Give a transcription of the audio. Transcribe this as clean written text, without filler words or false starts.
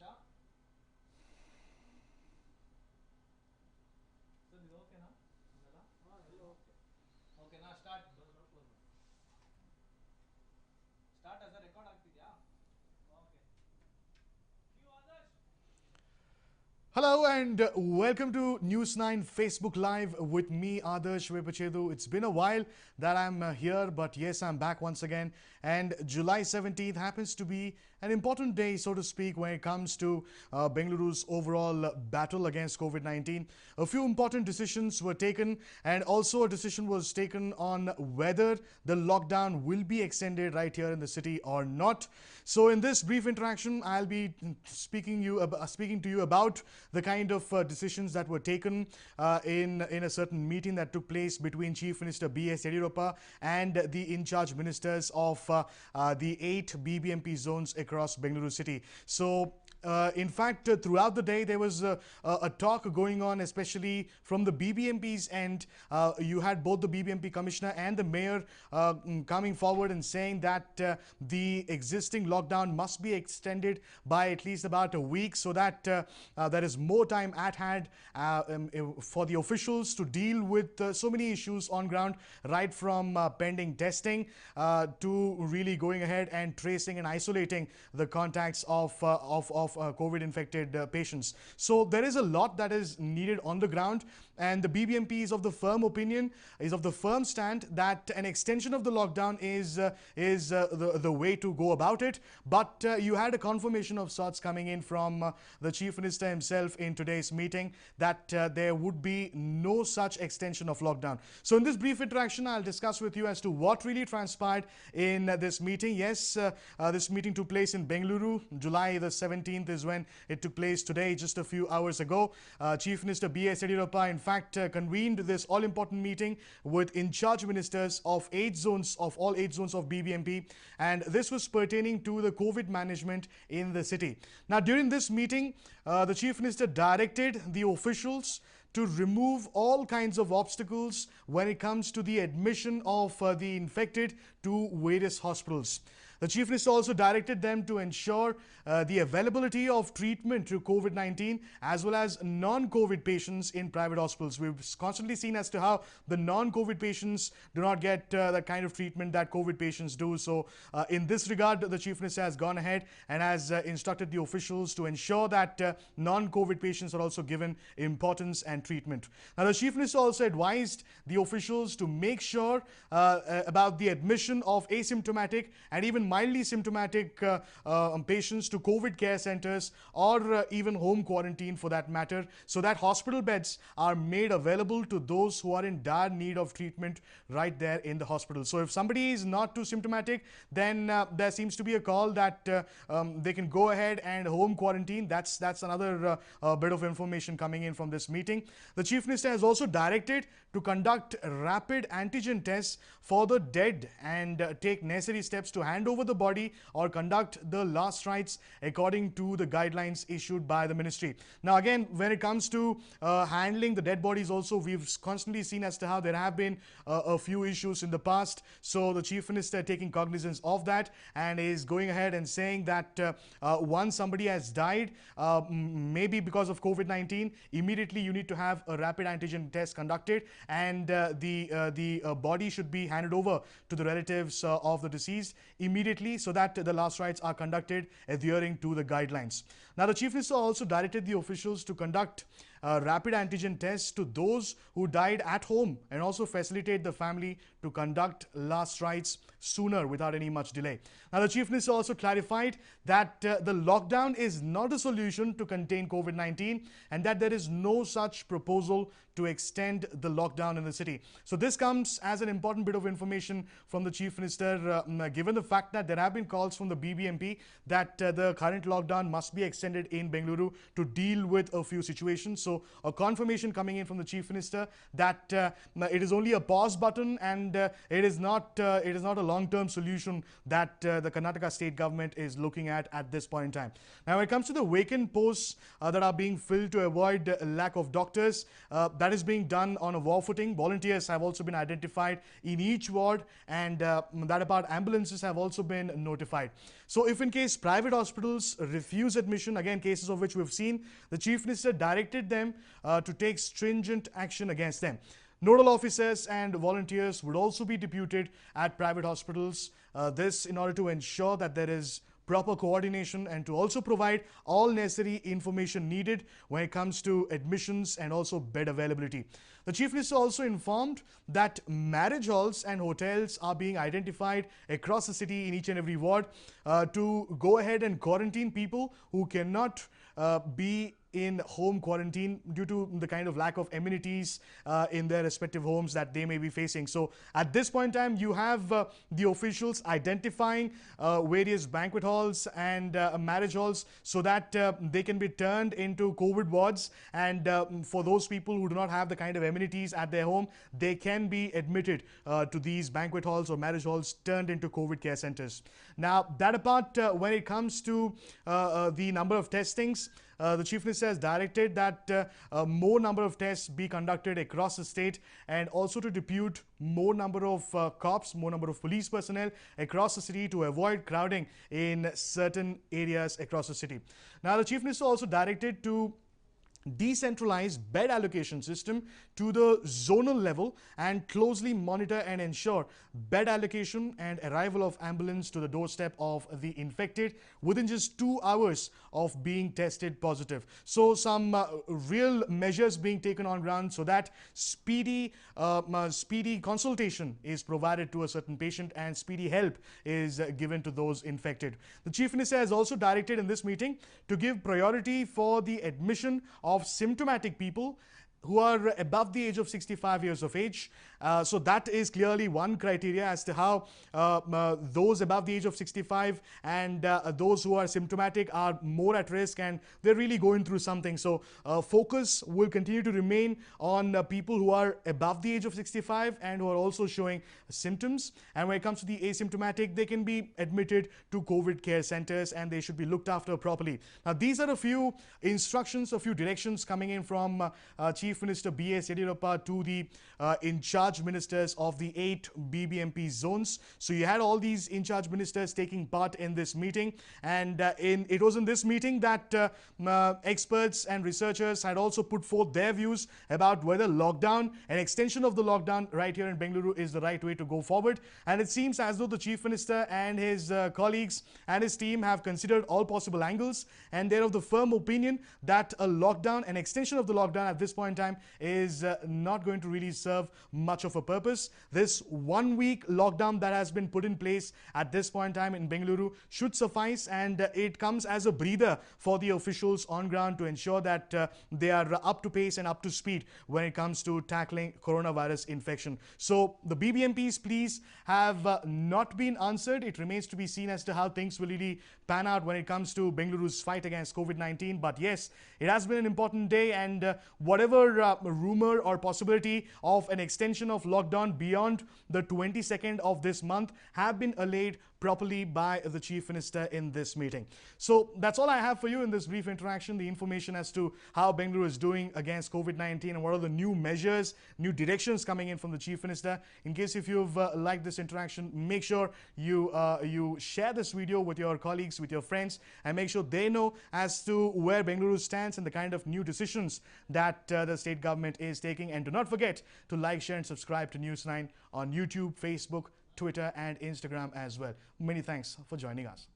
Harsha? So this okay now? Nala? Okay. Okay, now start. Start as a record ಆಗ್ತಿದ್ಯಾ? Okay. Few others. Hello and welcome to News 9 Facebook Live with me, Adarsh Vepachedu. It's been a while that I'm here, but yes, I'm back once again. And July 17th happens to be an important day, so to speak, when it comes to Bengaluru's overall battle against COVID-19. A few important decisions were taken, and also a decision was taken on whether the lockdown will be extended right here in the city or not. So, in this brief interaction, I'll be speaking to you about the kind of decisions that were taken in a certain meeting that took place between Chief Minister Yeddyurappa and the in-charge ministers of the 8 BBMP zones across Bengaluru city. So, in fact, throughout the day, there was a talk going on, especially from the BBMP's end. You had both the BBMP commissioner and the mayor coming forward and saying that the existing lockdown must be extended by at least about a week, so that there is more time at hand for the officials to deal with so many issues on ground, right from pending testing to really going ahead and tracing and isolating the contacts of COVID-infected patients. So there is a lot that is needed on the ground, and the BBMP is of the firm stand that an extension of the lockdown is the way to go about it. But you had a confirmation of sorts coming in from the Chief Minister himself in today's meeting that there would be no such extension of lockdown. So in this brief interaction, I'll discuss with you as to what really transpired in this meeting. Yes, this meeting took place in Bengaluru. July the 17th is when it took place today, just a few hours ago. Chief Minister B.S. Yeddyurappa, in fact, convened this all-important meeting with in-charge ministers of all 8 zones of BBMP, and this was pertaining to the COVID management in the city. Now, during this meeting, the Chief Minister directed the officials to remove all kinds of obstacles when it comes to the admission of the infected to various hospitals. The Chief Minister also directed them to ensure the availability of treatment to COVID-19 as well as non-COVID patients in private hospitals. We've constantly seen as to how the non-COVID patients do not get the kind of treatment that COVID patients do. So in this regard, the Chief Minister has gone ahead and has instructed the officials to ensure that non-COVID patients are also given importance and treatment. Now, the Chief Minister also advised the officials to make sure about the admission of asymptomatic and even mildly symptomatic patients to COVID care centers or even home quarantine for that matter, so that hospital beds are made available to those who are in dire need of treatment right there in the hospital. So if somebody is not too symptomatic, then there seems to be a call that they can go ahead and home quarantine. That's another bit of information coming in from this meeting. The Chief Minister has also directed to conduct rapid antigen tests for the dead and take necessary steps to hand over the body or conduct the last rites according to the guidelines issued by the ministry. Now, again, when it comes to handling the dead bodies also, we've constantly seen as to how there have been a few issues in the past. So the Chief Minister taking cognizance of that and is going ahead and saying that once somebody has died, maybe because of COVID-19, immediately you need to have a rapid antigen test conducted, and the body should be handed over to the relatives of the deceased immediately, so that the last rites are conducted adhering to the guidelines. Now, the Chief Minister also directed the officials to conduct rapid antigen tests to those who died at home and also facilitate the family to conduct last rites sooner without any much delay. Now, the Chief Minister also clarified that the lockdown is not a solution to contain COVID-19 and that there is no such proposal to extend the lockdown in the city. So this comes as an important bit of information from the Chief Minister, given the fact that there have been calls from the BBMP that the current lockdown must be extended in Bengaluru to deal with a few situations. So also a confirmation coming in from the Chief Minister that it is only a pause button, and it is not a long-term solution that the Karnataka state government is looking at this point in time. Now, when it comes to the vacant posts that are being filled to avoid lack of doctors, that is being done on a war footing. Volunteers have also been identified in each ward, and that about ambulances have also been notified. So if in case private hospitals refuse admission, again cases of which we've seen, the Chief Minister directed them to take stringent action against them. Nodal officers and volunteers would also be deputed at private hospitals, this in order to ensure that there is proper coordination and to also provide all necessary information needed when it comes to admissions and also bed availability. The Chief Minister also informed that marriage halls and hotels are being identified across the city in each and every ward to go ahead and quarantine people who cannot be in home quarantine due to the kind of lack of amenities in their respective homes that they may be facing. So at this point in time, you have the officials identifying various banquet halls and marriage halls so that they can be turned into COVID wards, and for those people who do not have the kind of amenities at their home, they can be admitted to these banquet halls or marriage halls turned into COVID care centers. Now, that apart, when it comes to the number of testings, the Chief Minister has directed that more number of tests be conducted across the state, and also to depute more number of cops, more number of police personnel across the city to avoid crowding in certain areas across the city. Now, the Chief Minister also directed to decentralized bed allocation system to the zonal level and closely monitor and ensure bed allocation and arrival of ambulance to the doorstep of the infected within just 2 hours of being tested positive. So some real measures being taken on ground so that speedy consultation is provided to a certain patient and speedy help is given to those infected. The Chief Minister has also directed in this meeting to give priority for the admission of symptomatic people who are above the age of 65 years of age. So that is clearly one criteria as to how those above the age of 65 and those who are symptomatic are more at risk and they're really going through something. So focus will continue to remain on people who are above the age of 65 and who are also showing symptoms. And when it comes to the asymptomatic, they can be admitted to COVID care centers and they should be looked after properly. Now, these are a few instructions, a few directions coming in from Chief Minister B.S. Yeddyurappa to the in-charge ministers of the 8 BBMP zones. So you had all these in-charge ministers taking part in this meeting, and it was in this meeting that experts and researchers had also put forth their views about whether lockdown, an extension of the lockdown right here in Bengaluru, is the right way to go forward. And it seems as though the Chief Minister and his colleagues and his team have considered all possible angles, and they're of the firm opinion that a lockdown, an extension of the lockdown at this point in time is not going to really serve much of a purpose. This 1 week lockdown that has been put in place at this point in time in Bengaluru should suffice, and it comes as a breather for the officials on ground to ensure that they are up to pace and up to speed when it comes to tackling coronavirus infection. So the BBMP's pleas have not been answered. It remains to be seen as to how things will really pan out when it comes to Bengaluru's fight against COVID-19. But yes, it has been an important day, and whatever rumor or possibility of an extension of lockdown beyond the 22nd of this month have been allayed properly by the Chief Minister in this meeting. So that's all I have for you in this brief interaction, the information as to how Bengaluru is doing against COVID-19 and what are the new measures, new directions coming in from the Chief Minister. In case if you've liked this interaction, make sure you share this video with your colleagues, with your friends, and make sure they know as to where Bengaluru stands and the kind of new decisions that the state government is taking. And do not forget to like, share and subscribe to News 9 on YouTube, Facebook, Twitter and Instagram as well. Many thanks for joining us.